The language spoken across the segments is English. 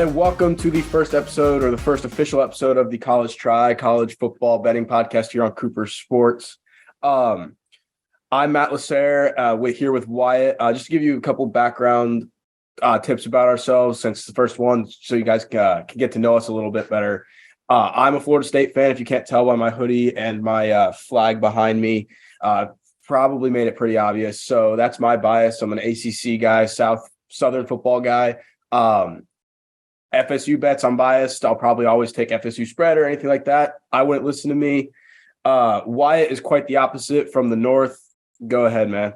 And welcome to the first episode, or the first official episode of the college football betting podcast here on Cooper Sports. I'm Matt Lasser, here with Wyatt. Just to give you a couple background tips about ourselves, since it's the first one, so you guys can get to know us a little bit better. I'm a Florida State fan. If you can't tell by my hoodie and my flag behind me, probably made it pretty obvious. So that's my bias. I'm an ACC guy, Southern football guy. FSU bets, I'm biased. I'll probably always take FSU spread or anything like that. I wouldn't listen to me. Wyatt is quite the opposite, from the north. Go ahead, man.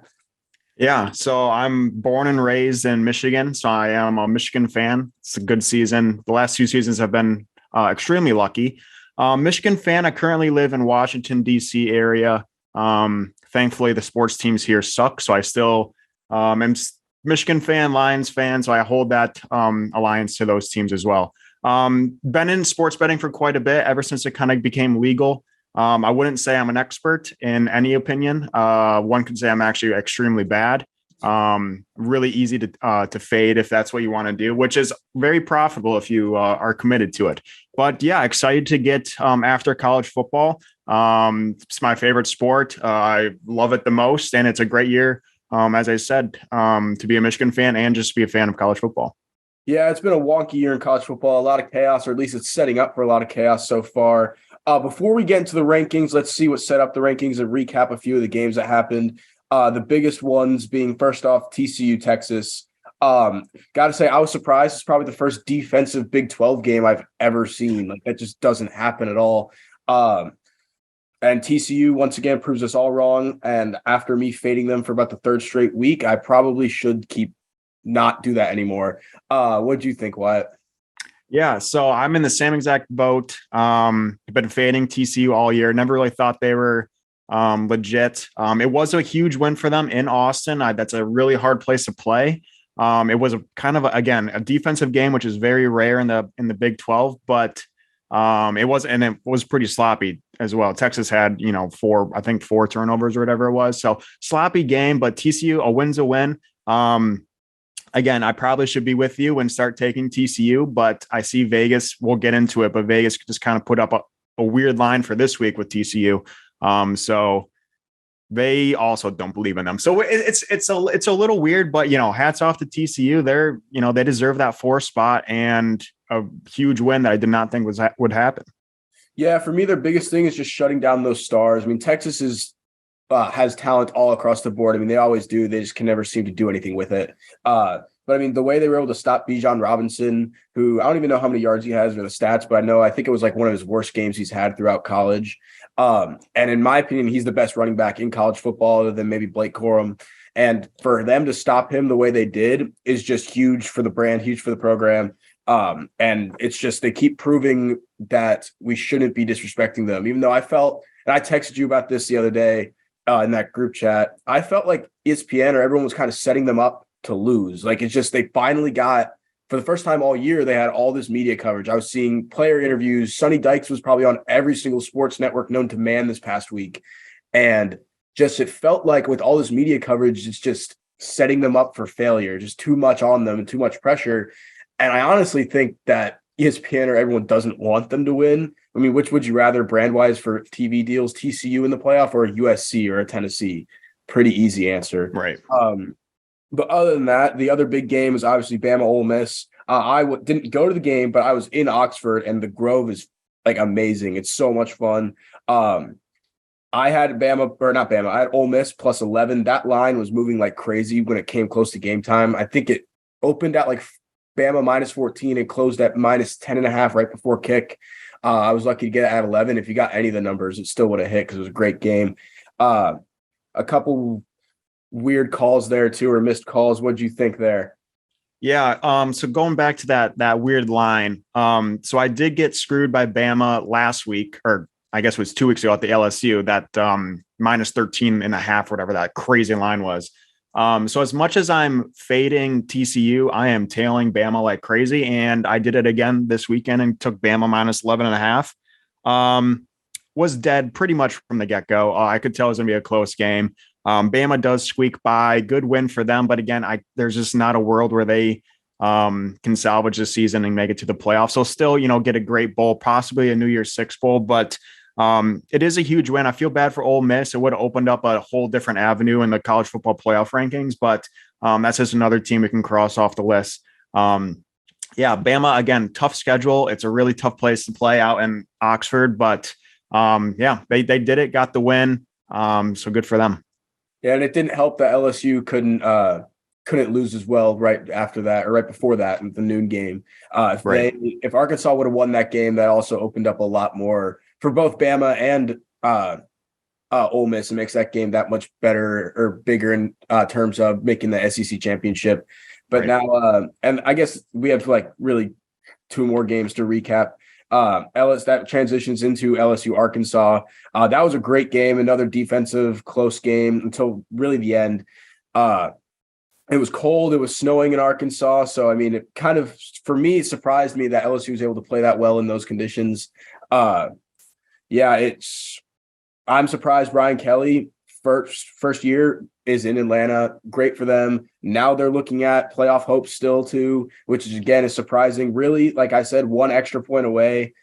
Yeah, so I'm born and raised in Michigan, so I am a Michigan fan. It's a good season. The last 2 seasons have been extremely lucky. Michigan fan. I currently live in Washington, D.C. area. Thankfully, the sports teams here suck, so I still am Michigan fan, Lions fan, so I hold that alliance to those teams as well. Been in sports betting for quite a bit, ever since it kind of became legal. I wouldn't say I'm an expert in any opinion. One could say I'm actually extremely bad. Really easy to fade if that's what you want to do, which is very profitable if you are committed to it. But yeah, excited to get after college football. It's my favorite sport. I love it the most, and it's a great year. As I said, to be a Michigan fan and just be a fan of college football. Yeah, it's been a wonky year in college football, a lot of chaos, or at least it's setting up for a lot of chaos so far. Before we get into the rankings, let's see what set up the rankings and recap a few of the games that happened. The biggest ones being, first off, TCU, Texas. Got to say, I was surprised. It's probably the first defensive Big 12 game I've ever seen. Like, that just doesn't happen at all. And TCU, once again, proves us all wrong. And after me fading them for about the third straight week, I probably should not do that anymore. What do you think, Wyatt? Yeah, so I'm in the same exact boat. Been fading TCU all year. Never really thought they were legit. It was a huge win for them in Austin. That's a really hard place to play. It was a defensive game, which is very rare in the Big 12, but it was pretty sloppy as well. Texas had, 4 turnovers or whatever it was. So sloppy game, but TCU, a win's a win. Again, I probably should be with you and start taking TCU, but I see Vegas, we'll get into it, but Vegas just kind of put up a weird line for this week with TCU. So they also don't believe in them. So it's a little weird, but hats off to TCU. They deserve that 4 spot and a huge win that I did not think would happen. Yeah, for me, their biggest thing is just shutting down those stars. I mean, Texas has talent all across the board. I mean, they always do. They just can never seem to do anything with it. But I mean, the way they were able to stop Bijan Robinson, who I don't even know how many yards he has or the stats, but I think it was like one of his worst games he's had throughout college. And in my opinion, he's the best running back in college football, other than maybe Blake Corum. And for them to stop him the way they did is just huge for the brand, huge for the program. And it's just, they keep proving that we shouldn't be disrespecting them, even though I felt, and I texted you about this the other day in that group chat, I felt like ESPN or everyone was kind of setting them up to lose. Like, it's just, they finally got, for the first time all year, they had all this media coverage. I was seeing player interviews. Sonny Dykes was probably on every single sports network known to man this past week. And just, it felt like with all this media coverage, it's just setting them up for failure, just too much on them and too much pressure. And I honestly think that ESPN or everyone doesn't want them to win. I mean, which would you rather brand-wise for TV deals, TCU in the playoff or a USC or a Tennessee? Pretty easy answer. Right. But other than that, the other big game is obviously Bama Ole Miss. I didn't go to the game, but I was in Oxford, and the Grove is like amazing. It's so much fun. I had I had Ole Miss plus 11. That line was moving like crazy when it came close to game time. I think it opened at like Bama minus 14 and closed at minus 10.5 right before kick. I was lucky to get it at 11. If you got any of the numbers, it still would have hit because it was a great game. A couple weird calls there too, or missed calls. What'd you think there? Yeah. So going back to that weird line. So I did get screwed by Bama last week, or I guess it was 2 weeks ago at the LSU, that minus 13.5, whatever that crazy line was. So as much as I'm fading TCU, I am tailing Bama like crazy. And I did it again this weekend and took Bama minus 11.5. Was dead pretty much from the get-go. I could tell it was going to be a close game. Bama does squeak by. Good win for them. But again, there's just not a world where they can salvage the season and make it to the playoffs. So still, get a great bowl, possibly a New Year's Six bowl, but it is a huge win. I feel bad for Ole Miss. It would have opened up a whole different avenue in the college football playoff rankings, but that's just another team we can cross off the list. Yeah, Bama, again, tough schedule. It's a really tough place to play out in Oxford, but they did it, got the win. So good for them. Yeah, and it didn't help that LSU couldn't lose as well right after that or right before that in the noon game. If Arkansas would have won that game, that also opened up a lot more for both Bama and Ole Miss. It makes that game that much better or bigger in terms of making the SEC championship. But now, and I guess we have really two more games to recap. That transitions into LSU Arkansas. That was a great game, another defensive close game until really the end. It was cold. It was snowing in Arkansas. So, I mean, it kind of, for me, it surprised me that LSU was able to play that well in those conditions. I'm surprised Brian Kelly, first year, is in Atlanta. Great for them. Now they're looking at playoff hopes still too, which is surprising. Really, like I said, one extra point away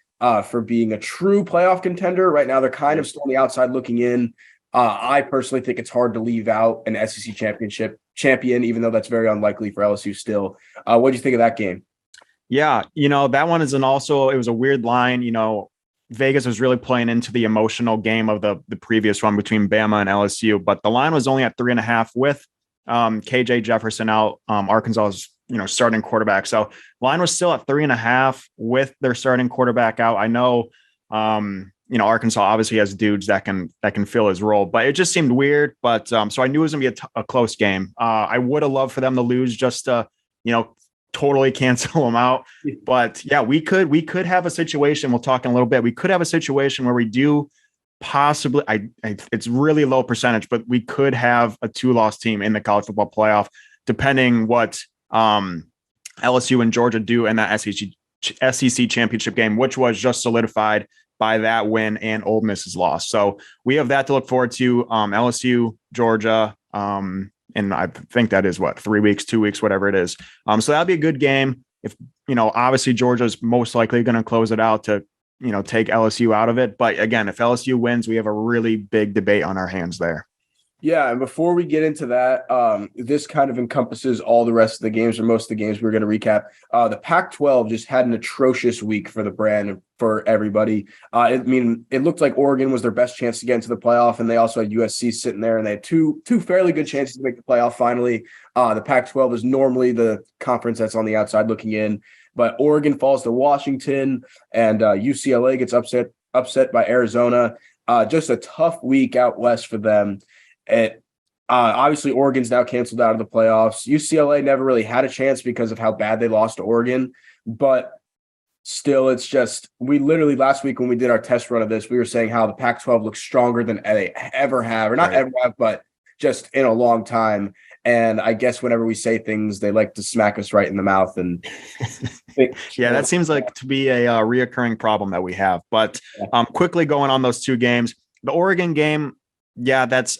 for being a true playoff contender. Right now, they're kind of still on the outside looking in. I personally think it's hard to leave out an SEC championship champion, even though that's very unlikely for LSU still. What do you think of that game? Yeah, that one is it was a weird line. Vegas was really playing into the emotional game of the previous one between Bama and LSU, but the line was only at 3.5 with KJ Jefferson out, Arkansas's starting quarterback. So line was still at 3.5 with their starting quarterback out. I know Arkansas obviously has dudes that can fill his role, but it just seemed weird. But so I knew it was gonna be a close game. I would have loved for them to lose just to totally cancel them out. But yeah, we could have a situation. We'll talk in a little bit. We could have a situation where we do possibly. It's really low percentage, but we could have a 2-loss team in the college football playoff, depending what LSU and Georgia do in that SEC championship game, which was just solidified by that win and Ole Miss's loss. So we have that to look forward to. LSU, Georgia, and I think that is 3 weeks, 2 weeks, whatever it is. So that'll be a good game. If, obviously Georgia's most likely going to close it out to, take LSU out of it. But again, if LSU wins, we have a really big debate on our hands there. Yeah, and before we get into that, this kind of encompasses all the rest of the games, or most of the games we're going to recap. The Pac-12 just had an atrocious week for the brand, for everybody. It looked like Oregon was their best chance to get into the playoff, and they also had USC sitting there, and they had two fairly good chances to make the playoff finally. The Pac-12 is normally the conference that's on the outside looking in, but Oregon falls to Washington, and UCLA gets upset by Arizona. Just a tough week out west for them. Obviously Oregon's now canceled out of the playoffs. UCLA never really had a chance because of how bad they lost to Oregon, but still, it's just, we literally last week when we did our test run of this, we were saying how the Pac-12 looks stronger than they ever have, or not ever have, but just in a long time. And I guess whenever we say things, they like to smack us right in the mouth. And yeah, that seems like to be a reoccurring problem that we have. But quickly going on those two games, the Oregon game, yeah, that's,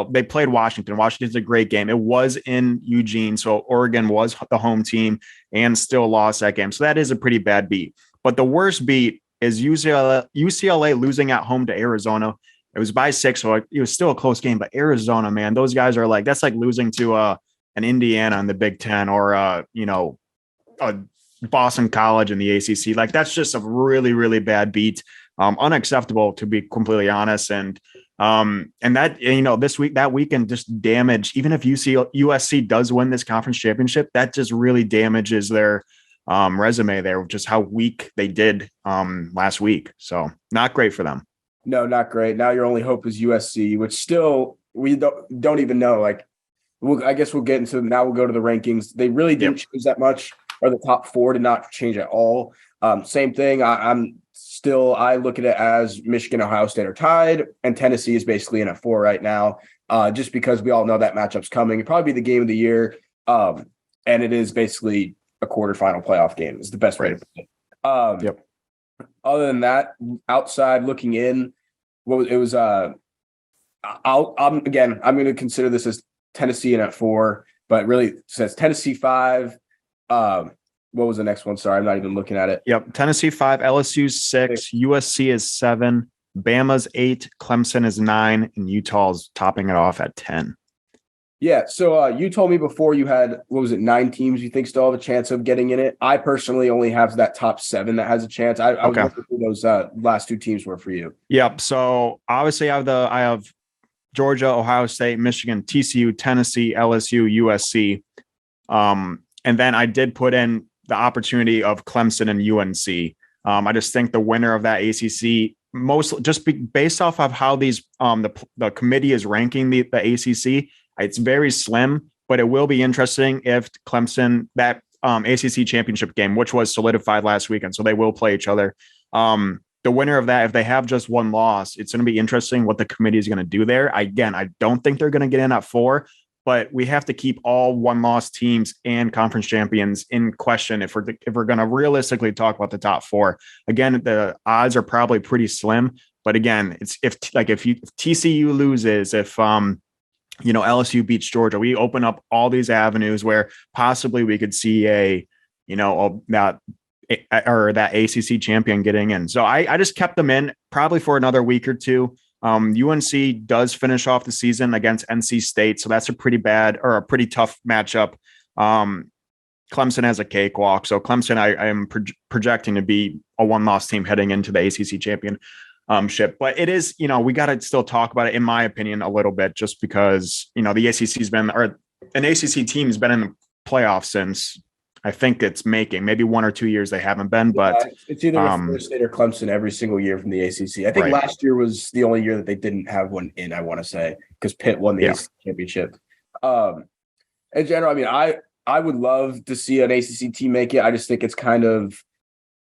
they played Washington. Washington's a great game. It was in Eugene, so Oregon was the home team and still lost that game. So that is a pretty bad beat. But the worst beat is UCLA losing at home to Arizona. It was by 6, so it was still a close game. But Arizona, man, those guys are that's like losing to an Indiana in the Big Ten, or a Boston College in the ACC. That's just a really, really bad beat. Unacceptable, to be completely honest. And that, this week, that weekend just damaged, even if USC does win this conference championship, that just really damages their resume there, just how weak they did last week. So not great for them. No, not great. Now your only hope is USC, which still we don't even know. I guess we'll get into, now we'll go to the rankings. They really didn't change that much, or the top 4 did not change at all. Same thing. I look at it as Michigan, Ohio State are tied, and Tennessee is basically in at 4 right now, just because we all know that matchup's coming. It'll probably be the game of the year, and it is basically a quarterfinal playoff game is the best way to put it. Other than that, outside looking in, I'm going to consider this as Tennessee in at 4, but really it says Tennessee 5, What was the next one? Sorry, I'm not even looking at it. Yep. Tennessee 5, LSU's 6, USC is 7, Bama's 8, Clemson is 9, and Utah's topping it off at 10. Yeah. So you told me before you had, what was it, 9 teams you think still have a chance of getting in it? I personally only have that top 7 that has a chance. I was wondering who those last 2 teams were for you. Yep. So obviously I have Georgia, Ohio State, Michigan, TCU, Tennessee, LSU, USC. And then I did put in the opportunity of Clemson and UNC. I just think the winner of that ACC, based off of how these the committee is ranking the ACC, it's very slim, but it will be interesting if Clemson, that ACC championship game, which was solidified last weekend, so they will play each other. The winner of that, if they have just one loss, it's going to be interesting what the committee is going to do there. Again, I don't think they're going to get in at 4, but we have to keep all one-loss teams and conference champions in question if we're going to realistically talk about the top 4. Again, the odds are probably pretty slim, but again, it's if TCU loses, if LSU beats Georgia, we open up all these avenues where possibly we could see that ACC champion getting in. So I just kept them in probably for another week or 2. UNC does finish off the season against NC State, so that's a pretty tough matchup. Clemson has a cakewalk, so Clemson I am projecting to be a one-loss team heading into the ACC championship. But it is, we got to still talk about it, in my opinion, a little bit, just because the ACC's been, or an ACC team has been in the playoffs since, I think it's maybe 1 or 2 years they haven't been, but it's either Florida State or Clemson every single year from the ACC. I think last year was the only year that they didn't have one in, I want to say, because Pitt won the ACC championship. In general, I mean, I would love to see an ACC team make it. I just think it's kind of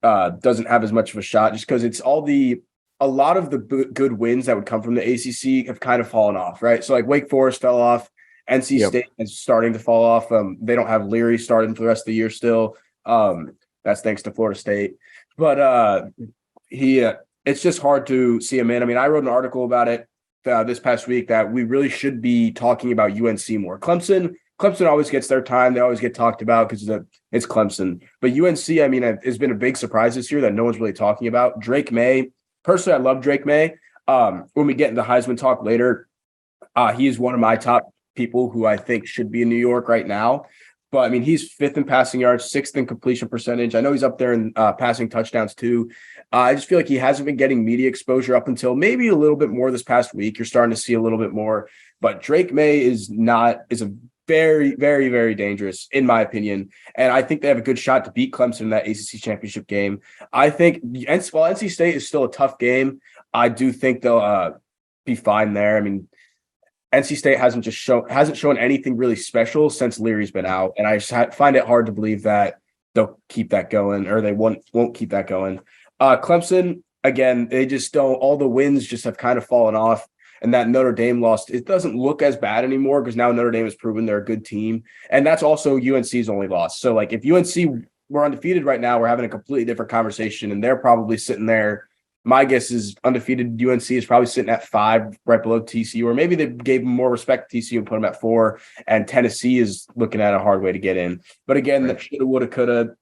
doesn't have as much of a shot, just because it's a lot of the good wins that would come from the ACC have kind of fallen off, right? So like Wake Forest fell off. NC State is starting to fall off. They don't have Leary starting for the rest of the year still. That's thanks to Florida State. But it's just hard to see him in. I mean, I wrote an article about it this past week that we really should be talking about UNC more. Clemson always gets their time. They always get talked about because it's Clemson. But UNC, I mean, has been a big surprise this year that no one's really talking about. Drake May. Personally, I love Drake May. When we get into Heisman talk later, he is one of my top people who I think should be in New York right now. But I mean, he's 5th in passing yards, 6th in completion percentage. I know he's up there in passing touchdowns too. I just feel like he hasn't been getting media exposure up until maybe a little bit more this past week. You're starting to see a little bit more, but Drake May is a very, very, very dangerous in my opinion. And I think they have a good shot to beat Clemson in that ACC championship game. I think while NC State is still a tough game, I do think they'll be fine there. I mean, NC State hasn't shown anything really special since Leary's been out, and I just find it hard to believe that they'll keep that going, or they won't keep that going. Clemson, again, they just don't. All the wins just have kind of fallen off, and that Notre Dame lost. It doesn't look as bad anymore because now Notre Dame has proven they're a good team, and that's also UNC's only loss. So, like, if UNC were undefeated right now, we're having a completely different conversation, and they're probably sitting there. My guess is undefeated UNC is probably sitting at 5, right below TCU, or maybe they gave more respect to TCU and put them at 4, and Tennessee is looking at a hard way to get in. But again, that shoulda, woulda, coulda.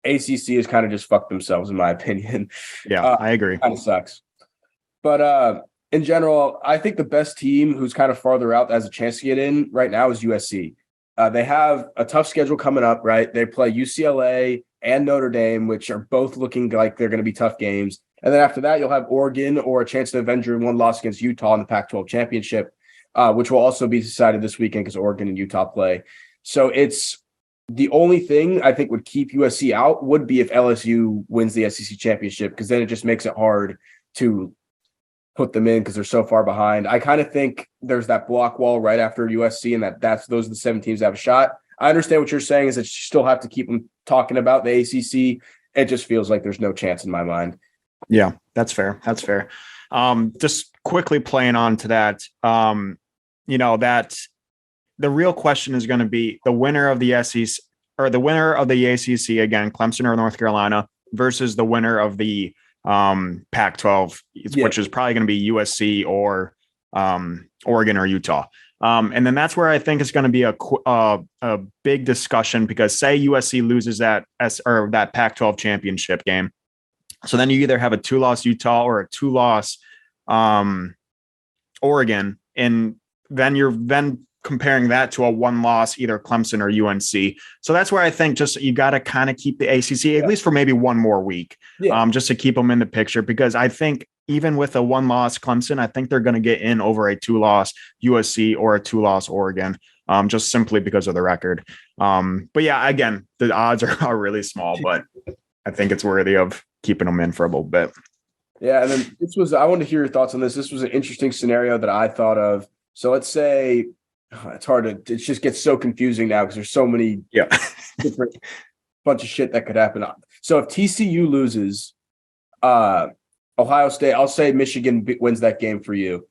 ACC has kind of just fucked themselves, in my opinion. Yeah, I agree. Kind of sucks. But in general, I think the best team who's kind of farther out that has a chance to get in right now is USC. They have a tough schedule coming up, right? They play UCLA and Notre Dame, which are both looking like they're going to be tough games. And then after that, you'll have Oregon or a chance to avenge your one loss against Utah in the Pac-12 championship, which will also be decided this weekend because Oregon and Utah play. So it's the only thing I think would keep USC out would be if LSU wins the SEC championship, because then it just makes it hard to put them in because they're so far behind. I kind of think there's that block wall right after USC, and those are the 7 teams that have a shot. I understand what you're saying is that you still have to keep them talking about the ACC. It just feels like there's no chance in my mind. Yeah, that's fair. That's fair. Just quickly playing on to that, that the real question is going to be the winner of the SEC or the winner of the ACC, again, Clemson or North Carolina, versus the winner of the Pac-12, which is probably going to be USC or Oregon or Utah. And then that's where I think it's going to be a big discussion, because say USC loses that that Pac-12 championship game. So then you either have a 2-loss Utah or a 2-loss Oregon. And then you're comparing that to a 1-loss, either Clemson or UNC. So that's where I think just you got to kind of keep the ACC, at least for maybe one more week, just to keep them in the picture. Because I think even with a 1-loss Clemson, I think they're going to get in over a 2-loss USC or a 2-loss Oregon, just simply because of the record. But yeah, again, the odds are really small, but I think it's worthy of keeping them in for a little bit. Yeah, and then I want to hear your thoughts on this. This was an interesting scenario that I thought of. So let's say it just gets so confusing now because there's so many different bunch of shit that could happen. So if TCU loses, Ohio State, I'll say Michigan wins that game for you.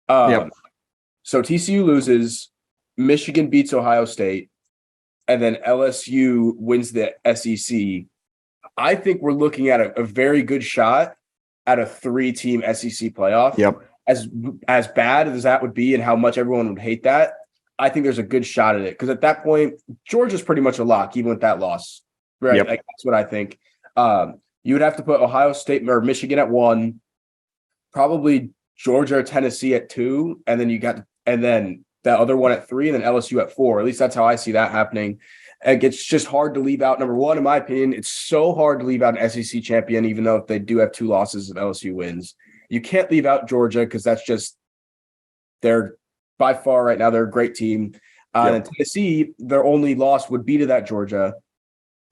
So TCU loses, Michigan beats Ohio State, and then LSU wins the SEC. I think we're looking at a very good shot at a 3-team SEC playoff. Yep. As bad as that would be and how much everyone would hate that, I think there's a good shot at it. Because at that point, Georgia's pretty much a lock, even with that loss. Right? Yep. Like, that's what I think. You would have to put Ohio State or Michigan at 1, probably Georgia or Tennessee at 2, and then that other one at 3, and then LSU at 4. At least that's how I see that happening. And it's just hard to leave out, number one, in my opinion. It's so hard to leave out an SEC champion, even though if they do have 2 losses if LSU wins. You can't leave out Georgia because that's just they're by far right now they're a great team. And Tennessee, their only loss would be to that Georgia,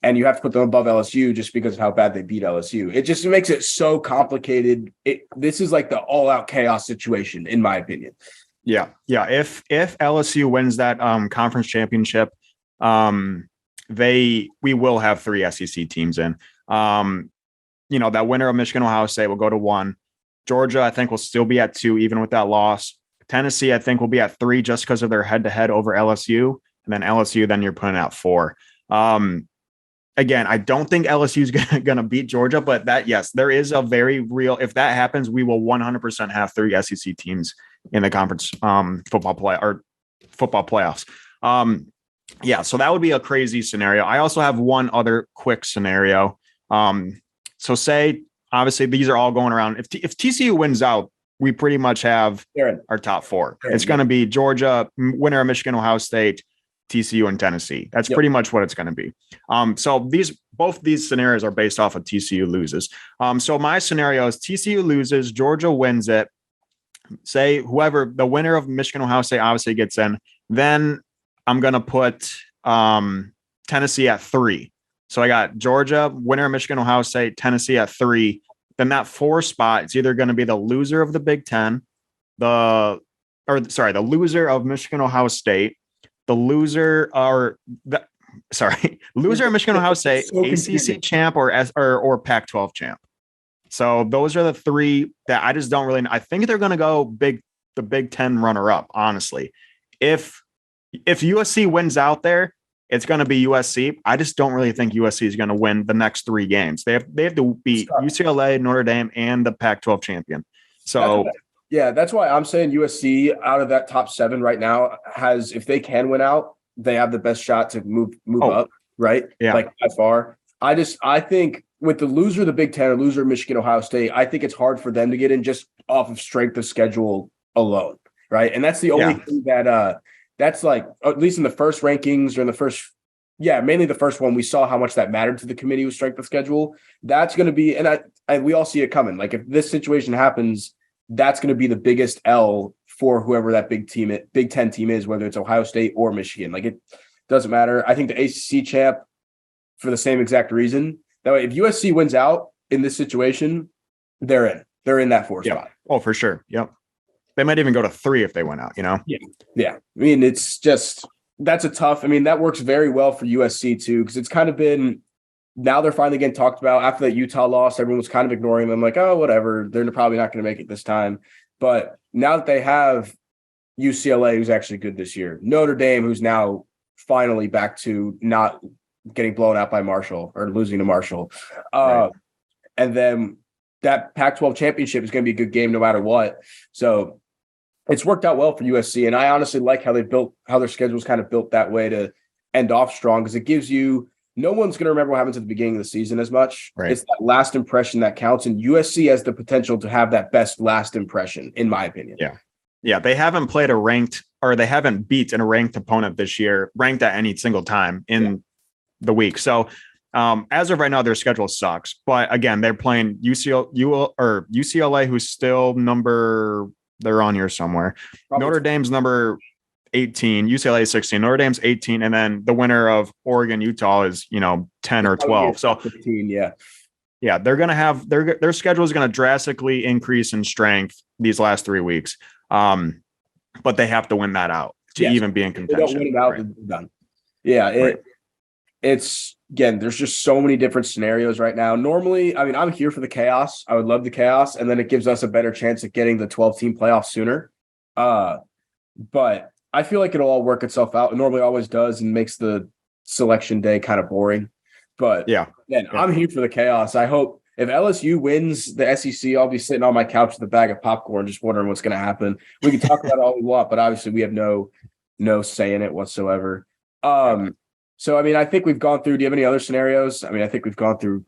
and you have to put them above LSU just because of how bad they beat LSU. It just makes it so complicated. This is like the all-out chaos situation, in my opinion. Yeah. If LSU wins that conference championship, we will have 3 SEC teams in. That winner of Michigan, Ohio State will go to 1. Georgia, I think, will still be at 2, even with that loss. Tennessee, I think, will be at 3 just because of their head-to-head over LSU. And then LSU, then you're putting out 4. Again, I don't think LSU is going to beat Georgia, but there is a very real, if that happens, we will 100% have 3 SEC teams in the conference football playoffs. So that would be a crazy scenario. I also have one other quick scenario. So say, obviously, these are all going around. If TCU wins out, we pretty much have our top 4. It's going to be Georgia, winner of Michigan, Ohio State, TCU, and Tennessee. That's pretty much what it's going to be. So both these scenarios are based off of TCU loses. So my scenario is TCU loses, Georgia wins it. Say whoever the winner of Michigan, Ohio State obviously gets in. Then I'm going to put Tennessee at 3. So I got Georgia, winner of Michigan, Ohio State, Tennessee at 3. Then that 4 spot, it's either going to be the loser of the Big Ten, the loser of Michigan, Ohio State, loser of Michigan, Ohio State, so ACC champ or Pac-12 champ. So those are the 3 that I just don't really. I think they're going to go the Big Ten runner-up. Honestly, if USC wins out there, it's going to be USC. I just don't really think USC is going to win the next 3 games. They have to beat UCLA, Notre Dame, and the Pac-12 champion. So that's why I'm saying USC out of that top 7 right now has, if they can win out, they have the best shot to move up, right? Yeah, like by far. I think with the loser of the Big Ten or loser of Michigan, Ohio State, I think it's hard for them to get in just off of strength of schedule alone, right? And that's the only thing that that's like, at least in the first rankings or in the first, mainly the first one, we saw how much that mattered to the committee with strength of schedule. That's going to be, and we all see it coming. Like if this situation happens, that's going to be the biggest L for whoever that Big Ten team is, whether it's Ohio State or Michigan. Like it doesn't matter. I think the ACC champ for the same exact reason. That way, if USC wins out in this situation, they're in. They're in that 4 spot. Oh, for sure. Yep. They might even go to 3 if they went out, Yeah. I mean, it's just, that's a tough, that works very well for USC too, because it's kind of been, now they're finally getting talked about. After that Utah loss, everyone was kind of ignoring them, like, oh, whatever, they're probably not going to make it this time. But now that they have UCLA, who's actually good this year, Notre Dame, who's now finally back to not getting blown out by Marshall or losing to Marshall. Right. And then that Pac-12 championship is going to be a good game no matter what. So it's worked out well for USC. And I honestly like how their schedule's kind of built that way to end off strong, because it gives you, no one's going to remember what happens at the beginning of the season as much. Right. It's that last impression that counts. And USC has the potential to have that best last impression, in my opinion. Yeah. Yeah. They haven't played they haven't beaten a ranked opponent this year, ranked at any single time in the week. So as of right now, their schedule sucks. But again, they're playing UCLA, who's still they're on here somewhere. Probably. Notre Dame's number 18, UCLA is 16, Notre Dame's 18, and then the winner of Oregon, Utah is 10 or 12. So 15, yeah, they're gonna have their schedule is gonna drastically increase in strength these last 3 weeks. But they have to win that out to even be in contention. They don't win it out, right. Done. Yeah, it's again, there's just so many different scenarios right now. Normally, I mean, I'm here for the chaos. I would love the chaos, and then it gives us a better chance at getting the 12-team playoff sooner. But I feel like it'll all work itself out. It normally always does, and makes the selection day kind of boring. But I'm here for the chaos. I hope if LSU wins the SEC, I'll be sitting on my couch with a bag of popcorn, just wondering what's going to happen. We can talk about it all we want, but obviously we have no say in it whatsoever. So, I mean, I think we've gone through. Do you have any other scenarios? I mean, I think we've gone through.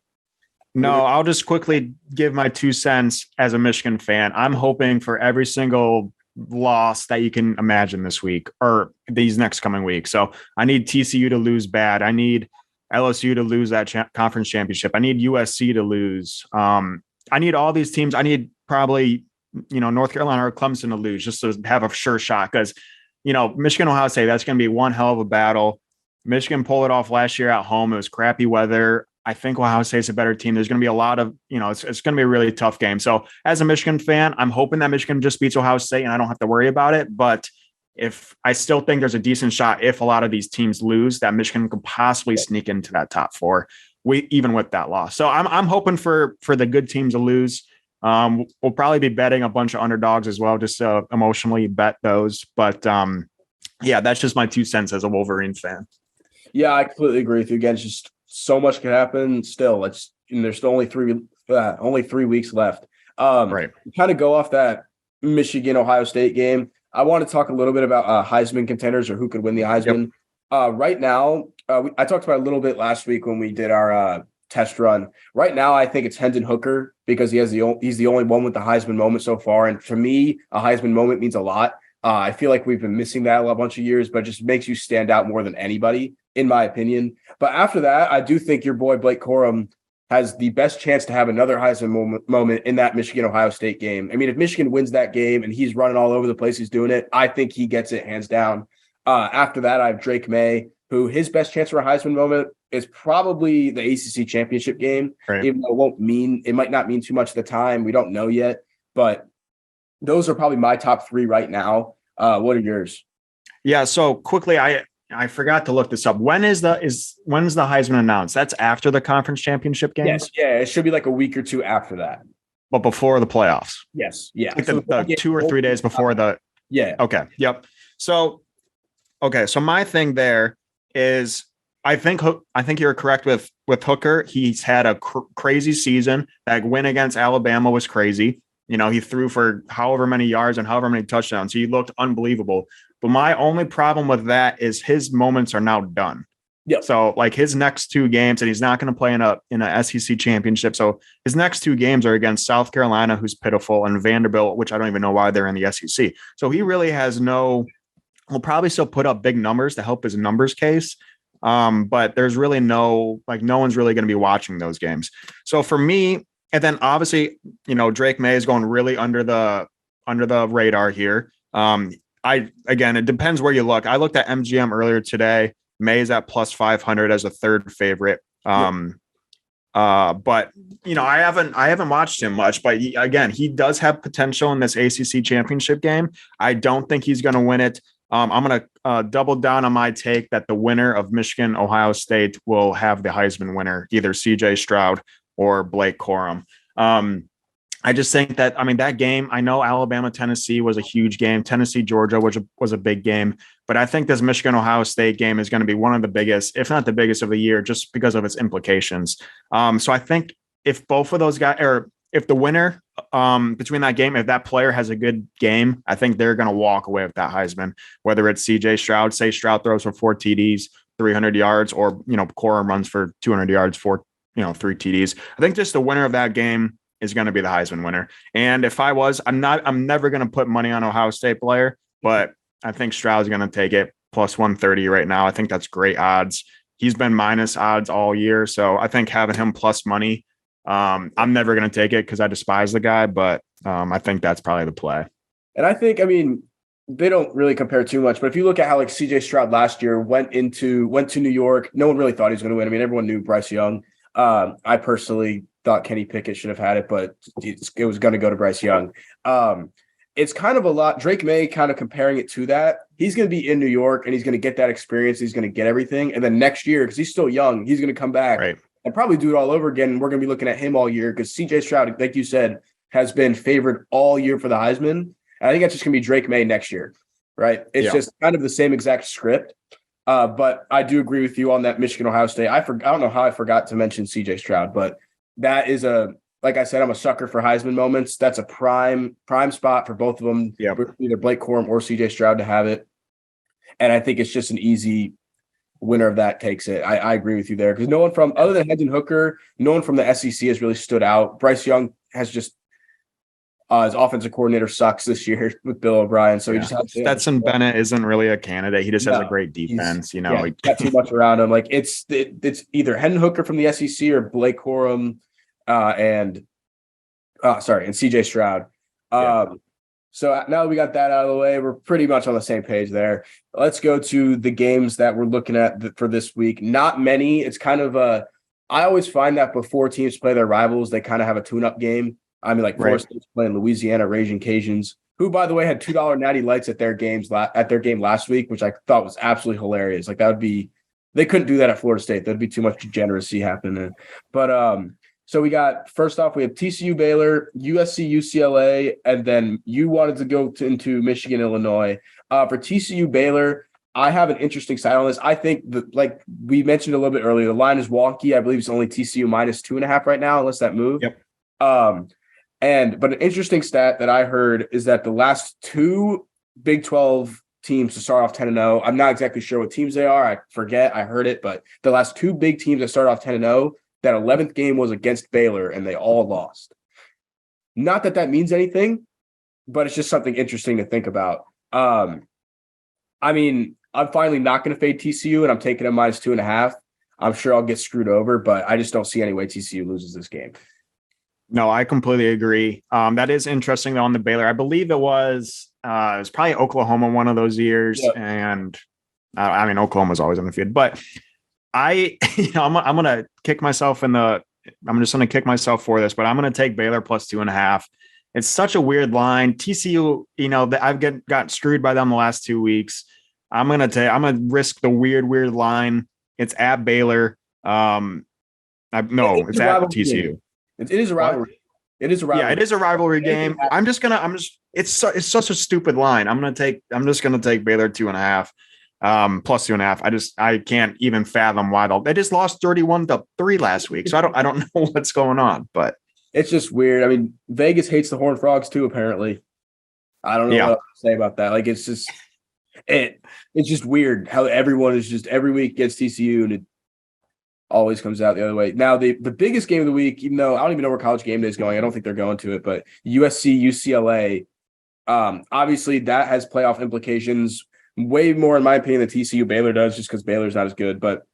No, I'll just quickly give my 2 cents as a Michigan fan. I'm hoping for every single loss that you can imagine this week or these next coming weeks. So I need TCU to lose bad. I need LSU to lose that conference championship. I need USC to lose. I need all these teams. I need probably, North Carolina or Clemson to lose just to have a sure shot. Because, Michigan, Ohio State, that's going to be one hell of a battle. Michigan pulled it off last year at home. It was crappy weather. I think Ohio State's a better team. There's going to be a lot of, it's going to be a really tough game. So as a Michigan fan, I'm hoping that Michigan just beats Ohio State and I don't have to worry about it. But if I still think there's a decent shot, if a lot of these teams lose, that Michigan could possibly sneak into that top 4, even with that loss. So I'm hoping for the good teams to lose. We'll probably be betting a bunch of underdogs as well, just to emotionally bet those. But that's just my 2 cents as a Wolverine fan. Yeah, I completely agree with you. Again, it's just so much can happen still. There's still only 3 weeks left. Right. Kind of go off that Michigan-Ohio State game. I want to talk a little bit about Heisman contenders, or who could win the Heisman. Yep. Right now, I talked about it a little bit last week when we did our test run. Right now, I think it's Hendon Hooker, because he's the only one with the Heisman moment so far. And for me, a Heisman moment means a lot. I feel like we've been missing that a bunch of years, but it just makes you stand out more than anybody, in my opinion. But after that, I do think your boy Blake Corum has the best chance to have another Heisman moment in that Michigan-Ohio State game. I mean, if Michigan wins that game and he's running all over the place, he's doing it, I think he gets it hands down. After that, I have Drake May, who his best chance for a Heisman moment is probably the ACC championship game, right. Even though it might not mean too much at the time. We don't know yet, but those are probably my top 3 right now. What are yours? Yeah. So quickly, I forgot to look this up. When's the Heisman announced? That's after the conference championship games? Yes. Yeah. It should be like a week or 2 after that. But before the playoffs? Yes. Yeah. Like the 2 or 3 days before the. Yeah. Okay. Yep. So my thing there is, I think you're correct with Hooker. He's had a crazy season. That win against Alabama was crazy. He threw for however many yards and however many touchdowns. He looked unbelievable. But my only problem with that is his moments are now done. Yeah. So like his next 2 games, and he's not going to play in a SEC championship. So his next 2 games are against South Carolina, who's pitiful, and Vanderbilt, which I don't even know why they're in the SEC. So he really has will probably still put up big numbers to help his numbers case. But there's really no one's really going to be watching those games. So for me, and then obviously, Drake May is going really under the radar here. It depends where you look. I looked at MGM earlier today. May is at plus 500 as a 3rd favorite. But I haven't watched him much, but he does have potential in this ACC championship game. I don't think he's going to win it. I'm going to double down on my take that the winner of Michigan, Ohio State will have the Heisman winner, either CJ Stroud or Blake Corum. I just think that, that game, I know Alabama, Tennessee was a huge game. Tennessee, Georgia, which was a big game. But I think this Michigan, Ohio State game is going to be one of the biggest, if not the biggest of the year, just because of its implications. So I think if both of those guys, or if the winner between that game, if that player has a good game, I think they're going to walk away with that Heisman, whether it's CJ Stroud, say Stroud throws for 4 TDs, 300 yards, or, Corum runs for 200 yards, 3 TDs. I think just the winner of that game is going to be the Heisman winner. And if I'm never going to put money on Ohio State player, but I think Stroud's going to take it plus 130 right now. I think that's great odds. He's been minus odds all year. So I think having him plus money, I'm never going to take it because I despise the guy, but I think that's probably the play. And I think, they don't really compare too much, but if you look at how like CJ Stroud last year went to New York, no one really thought he was going to win. Everyone knew Bryce Young. I personally thought Kenny Pickett should have had it, but it was going to go to Bryce Young. It's kind of a lot. Drake May kind of comparing it to that. He's going to be in New York and he's going to get that experience. He's going to get everything. And then next year, because he's still young, he's going to come back and probably do it all over again. We're going to be looking at him all year because CJ Stroud, like you said, has been favored all year for the Heisman. And I think that's just going to be Drake May next year, right? It's just kind of the same exact script. But I do agree with you on that Michigan-Ohio State. I don't know how I forgot to mention CJ Stroud, but that is like I said, I'm a sucker for Heisman moments. That's a prime spot for both of them, either Blake Corum or CJ Stroud to have it. And I think it's just an easy winner of that takes it. I agree with you there because no one from other than Hendon Hooker, no one from the SEC has really stood out. Bryce Young has just his offensive coordinator sucks this year with Bill O'Brien. So he just has Stetson Bennett isn't really a candidate. He just has a great defense. He's got too much around him. Like it's either Hendon Hooker from the SEC or Blake Corum and CJ Stroud. So now that we got that out of the way, we're pretty much on the same page there. Let's go to the games that we're looking at for this week. Not many. It's kind of I always find that before teams play their rivals, they kind of have a tune-up game. Florida State's playing Louisiana Raging Cajuns, who, by the way, had $2 natty lights at their game last week, which I thought was absolutely hilarious. Like they couldn't do that at Florida State. That'd be too much degeneracy happening. But so we got, first off, we have TCU Baylor, USC UCLA, and then you wanted to go into Michigan Illinois. For TCU Baylor, I have an interesting side on this. I think that, like we mentioned a little bit earlier, the line is wonky. I believe it's only TCU minus 2.5 right now, unless that moved. Yep. But an interesting stat that I heard is that the last 2 Big 12 teams to start off 10-0, I'm not exactly sure what teams they are. I forget. I heard it, but the last 2 big teams that started off 10-0, that 11th game was against Baylor, and they all lost. Not that means anything, but it's just something interesting to think about. I'm finally not going to fade TCU, and I'm taking a minus 2.5. I'm sure I'll get screwed over, but I just don't see any way TCU loses this game. No, I completely agree. That is interesting though on the Baylor. I believe it was probably Oklahoma one of those years, and Oklahoma's always on the field. But I'm gonna kick myself I'm just gonna kick myself for this, but I'm gonna take Baylor plus 2.5. It's such a weird line. TCU, I've got screwed by them the last 2 weeks. I'm gonna risk the weird line. It's at Baylor. It's at TCU. It is a rivalry. It is a rivalry. Yeah, it is a rivalry game. It's such a stupid line. I'm just gonna take Baylor 2.5, plus 2.5. I can't even fathom why they just lost 31-3 last week. So I don't know what's going on, but it's just weird. Vegas hates the Horned Frogs too, apparently. I don't know what to say about that. Like it's just weird how everyone is just every week gets TCU and it always comes out the other way. Now, the biggest game of the week, even though I don't even know where College Game Day is going, I don't think they're going to it, but USC, UCLA, obviously that has playoff implications way more, in my opinion, than TCU Baylor does, just because Baylor's not as good. But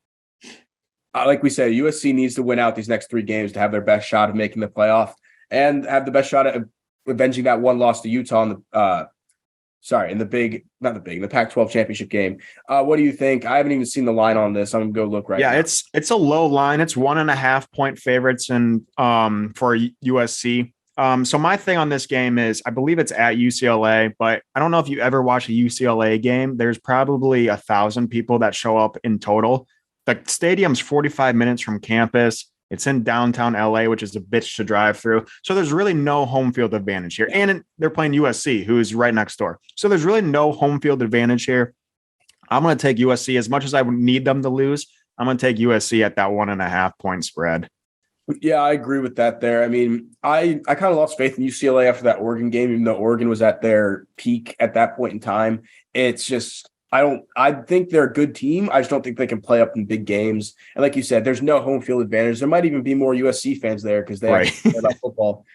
like we said, USC needs to win out these next 3 games to have their best shot of making the playoff and have the best shot at avenging that one loss to Utah in the the Pac-12 championship game. What do you think? I haven't even seen the line on this. I'm going to go look right now. Yeah, it's a low line. It's 1.5 point favorites and for USC. So my thing on this game is I believe it's at UCLA, but I don't know if you ever watch a UCLA game. There's probably 1,000 people that show up in total. The stadium's 45 minutes from campus. It's in downtown LA, which is a bitch to drive through. So there's really no home field advantage here. And they're playing USC, who's right next door. So there's really no home field advantage here. I'm going to take USC as much as I would need them to lose. I'm going to take USC at that 1.5 point spread. Yeah, I agree with that there. I mean, I kind of lost faith in UCLA after that Oregon game, even though Oregon was at their peak at that point in time. It's just I think they're a good team. I just don't think they can play up in big games. And like you said, there's no home field advantage. There might even be more USC fans there because they Right. actually care about football.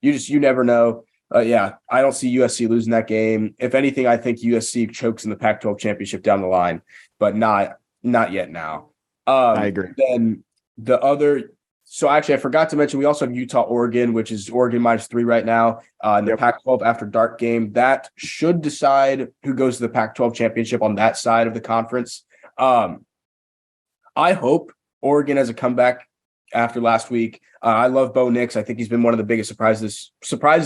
You never know. Yeah, I don't see USC losing that game. If anything, I think USC chokes in the Pac-12 championship down the line, but not yet now. I agree. Then the other so actually, I forgot to mention we also have Utah, Oregon, which is Oregon -3 right now in the Yep. Pac-12 after dark game. That should decide who goes to the Pac-12 championship on that side of the conference. I hope Oregon has a comeback after last week. I love Bo Nix. I think he's been one of the biggest surprises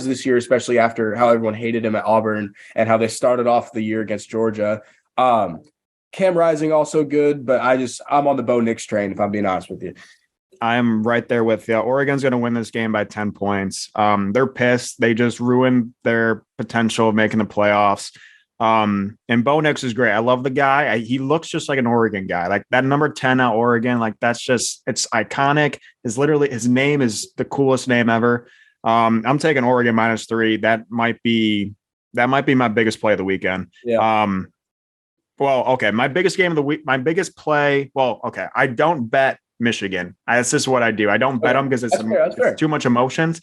this year, especially after how everyone hated him at Auburn and how they started off the year against Georgia. Cam Rising also good, but I'm on the Bo Nix train if I'm being honest with you. I'm right there with you. Oregon's going to win this game by 10 points. They're pissed. They just ruined their potential of making the playoffs. And Bo Nix is great. I love the guy. He looks just like an Oregon guy. Like that number 10 at Oregon, like it's iconic. His name is the coolest name ever. I'm taking Oregon -3. That might be my biggest play of the weekend. Yeah. Well, okay. My biggest game of the week, my biggest play. Well, okay. I don't bet Michigan. That's just what I do. I don't bet them because it's too much emotions.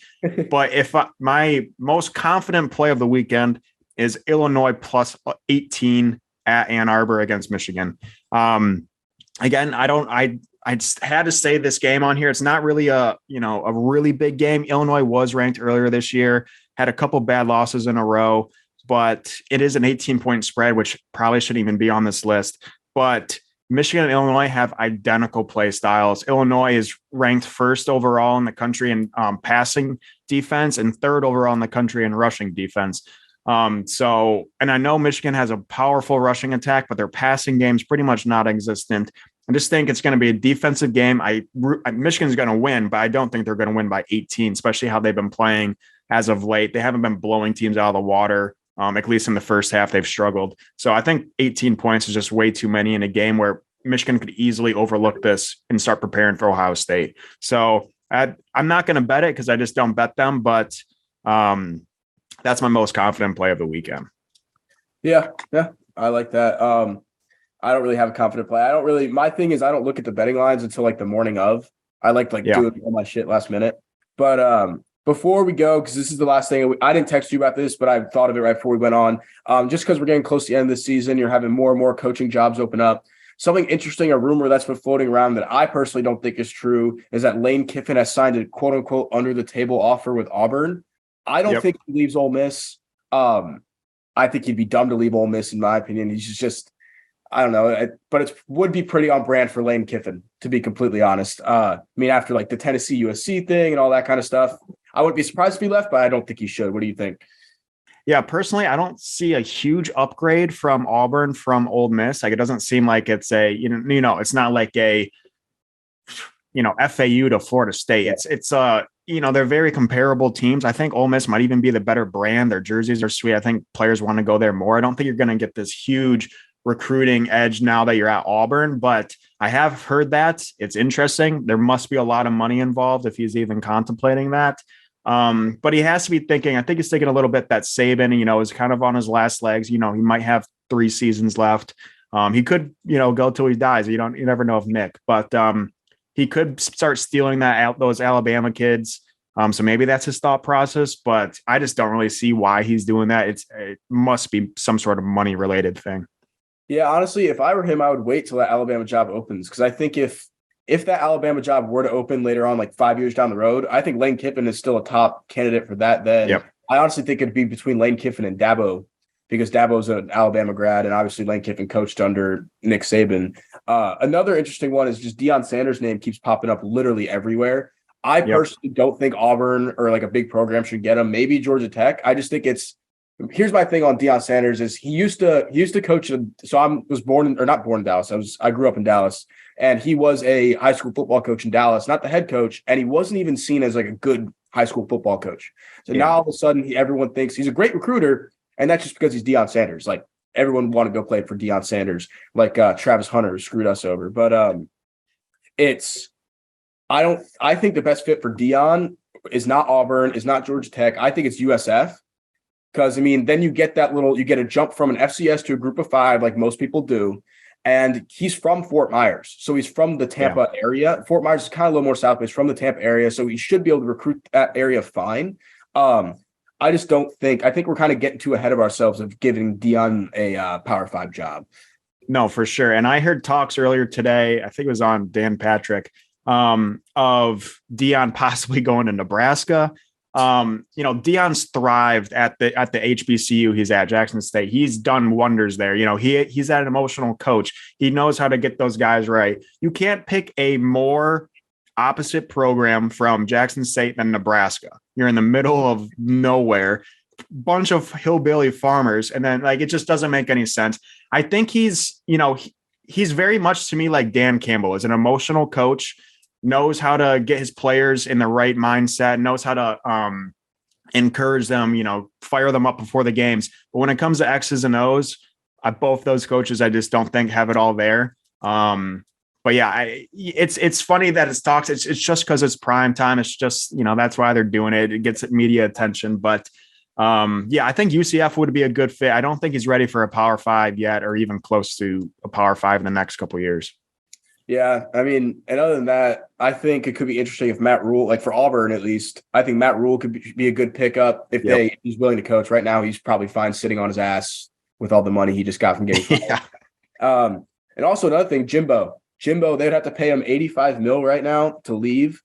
But my most confident play of the weekend is Illinois +18 at Ann Arbor against Michigan. Again, I just had to say this game on here. It's not really a really big game. Illinois was ranked earlier this year, had a couple bad losses in a row, but it is an 18-point spread, which probably shouldn't even be on this list. But Michigan and Illinois have identical play styles. Illinois is ranked first overall in the country in passing defense and third overall in the country in rushing defense. And I know Michigan has a powerful rushing attack, but their passing game is pretty much non-existent. I just think it's going to be a defensive game. Michigan's going to win, but I don't think they're going to win by 18, especially how they've been playing as of late. They haven't been blowing teams out of the water. At least in the first half, they've struggled. So I think 18 points is just way too many in a game where Michigan could easily overlook this and start preparing for Ohio State. So I'm not going to bet it because I just don't bet them, but that's my most confident play of the weekend. Yeah, I like that. I don't really have a confident play. My thing is I don't look at the betting lines until like the morning of. I like doing all my shit last minute. But before we go, because this is the last thing, I didn't text you about this, but I thought of it right before we went on. Just because we're getting close to the end of the season, you're having more and more coaching jobs open up. Something interesting, a rumor that's been floating around that I personally don't think is true, is that Lane Kiffin has signed a quote unquote under the table offer with Auburn. I don't think he leaves Ole Miss. I think he'd be dumb to leave Ole Miss, in my opinion. He's just I don't know, but it would be pretty on brand for Lane Kiffin, to be completely honest. I mean, after like the Tennessee USC thing and all that kind of stuff, I wouldn't be surprised if he left, but I don't think he should. What do you think? Yeah, personally, I don't see a huge upgrade from Auburn from Ole Miss. Like, it doesn't seem like it's a, it's not like a, FAU to Florida State. It's they're very comparable teams. I think Ole Miss might even be the better brand. Their jerseys are sweet. I think players want to go there more. I don't think you're going to get this huge recruiting edge now that you're at Auburn, but I have heard that it's interesting. There must be a lot of money involved if he's even contemplating that. But he has to be thinking, I think he's thinking a little bit that Saban, is kind of on his last legs. He might have 3 seasons left. He could, go till he dies. You never know of Nick, but he could start stealing those Alabama kids. So maybe that's his thought process, but I just don't really see why he's doing that. It must be some sort of money related thing. Yeah, honestly, if I were him, I would wait till that Alabama job opens. Because I think if that Alabama job were to open later on, like 5 years down the road, I think Lane Kiffin is still a top candidate for that then. Yep. I honestly think it'd be between Lane Kiffin and Dabo, because Dabo's an Alabama grad, and obviously Lane Kiffin coached under Nick Saban. Another interesting one is just Deion Sanders' name keeps popping up literally everywhere. I personally don't think Auburn or like a big program should get him. Maybe Georgia Tech. I just think here's my thing on Deion Sanders is he used to coach. So I not born in Dallas. I grew up in Dallas, and he was a high school football coach in Dallas, not the head coach. And he wasn't even seen as like a good high school football coach. So now all of a sudden everyone thinks he's a great recruiter. And that's just because he's Deion Sanders. Like everyone wanted to go play for Deion Sanders, like Travis Hunter, who screwed us over. But I think the best fit for Dion is not Auburn, is not Georgia Tech. I think it's USF. Because, I mean, then you get a jump from an FCS to a group of 5, like most people do. And he's from Fort Myers. So he's from the Tampa area. Fort Myers is kind of a little more south, but he's from the Tampa area. So he should be able to recruit that area fine. I just don't think, I think we're kind of getting too ahead of ourselves of giving Dion a Power 5 job. No, for sure. And I heard talks earlier today, I think it was on Dan Patrick, of Dion possibly going to Nebraska. Dion's thrived at the HBCU he's at, Jackson State. He's done wonders there. He's an emotional coach. He knows how to get those guys right. You can't pick a more opposite program from Jackson State than Nebraska. You're in the middle of nowhere, bunch of hillbilly farmers, and then it just doesn't make any sense. I think he's very much to me like Dan Campbell is an emotional coach, knows how to get his players in the right mindset, knows how to encourage them, fire them up before the games. But when it comes to X's and O's, both those coaches, I just don't think have it all there. But yeah, it's funny that it's talks. It's just because it's prime time. It's just, that's why they're doing it. It gets media attention. But I think UCF would be a good fit. I don't think he's ready for a Power 5 yet, or even close to a Power 5 in the next couple of years. Yeah, I mean, and other than that, I think it could be interesting if Matt Rule, for Auburn at least, I think Matt Rule could be a good pickup if he's willing to coach. Right now, he's probably fine sitting on his ass with all the money he just got from getting fired. And also another thing, Jimbo, they'd have to pay him $85 million right now to leave.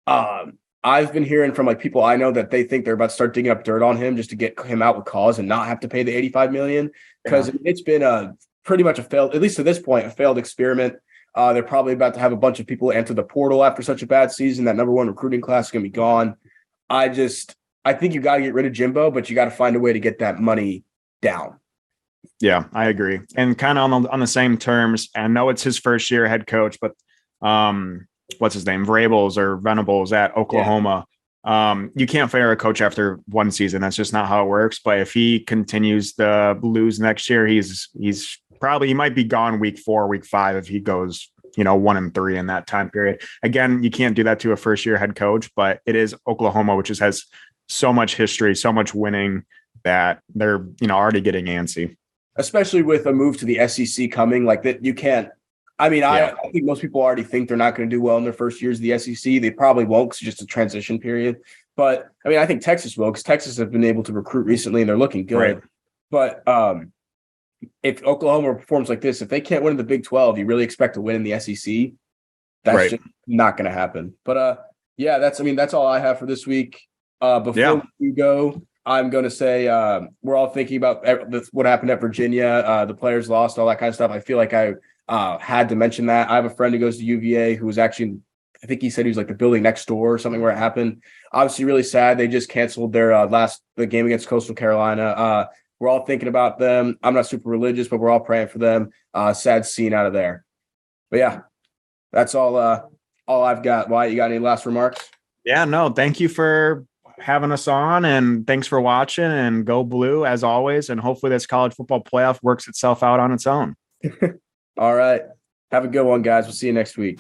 I've been hearing from people I know that they think they're about to start digging up dirt on him just to get him out with cause and not have to pay the $85 million, because it's been pretty much a failed, at least to this point, a failed experiment. They're probably about to have a bunch of people enter the portal after such a bad season. That number 1 recruiting class is going to be gone. I think you got to get rid of Jimbo, but you got to find a way to get that money down. Yeah, I agree. And kind of on the same terms, I know it's his first year head coach, but what's his name? Venables at Oklahoma. Yeah. You can't fire a coach after one season. That's just not how it works. But if he continues to lose next year, he might be gone week 4, week 5 if he goes, 1-3 in that time period. Again, you can't do that to a first year head coach, but it is Oklahoma, which has so much history, so much winning that they're, already getting antsy. Especially with a move to the SEC coming, that you can't. I mean, I think most people already think they're not going to do well in their first years of the SEC. They probably won't because it's just a transition period. But I mean, I think Texas will, because Texas have been able to recruit recently and they're looking good. Right. But if Oklahoma performs like this, if they can't win in the Big 12, you really expect to win in the SEC? That's just not going to happen. But that's all I have for this week. Before we go, I'm going to say we're all thinking about what happened at Virginia. The players lost, all that kind of stuff. I feel like I had to mention that. I have a friend who goes to UVA who was actually, I think he said he was the building next door or something where it happened. Obviously really sad. They just canceled their the game against Coastal Carolina. We're all thinking about them. I'm not super religious, but we're all praying for them. Sad scene out of there. But yeah, that's all I've got. Wyatt, you got any last remarks? Yeah, no, thank you for having us on, and thanks for watching, and go Blue as always. And hopefully this college football playoff works itself out on its own. All right. Have a good one, guys. We'll see you next week.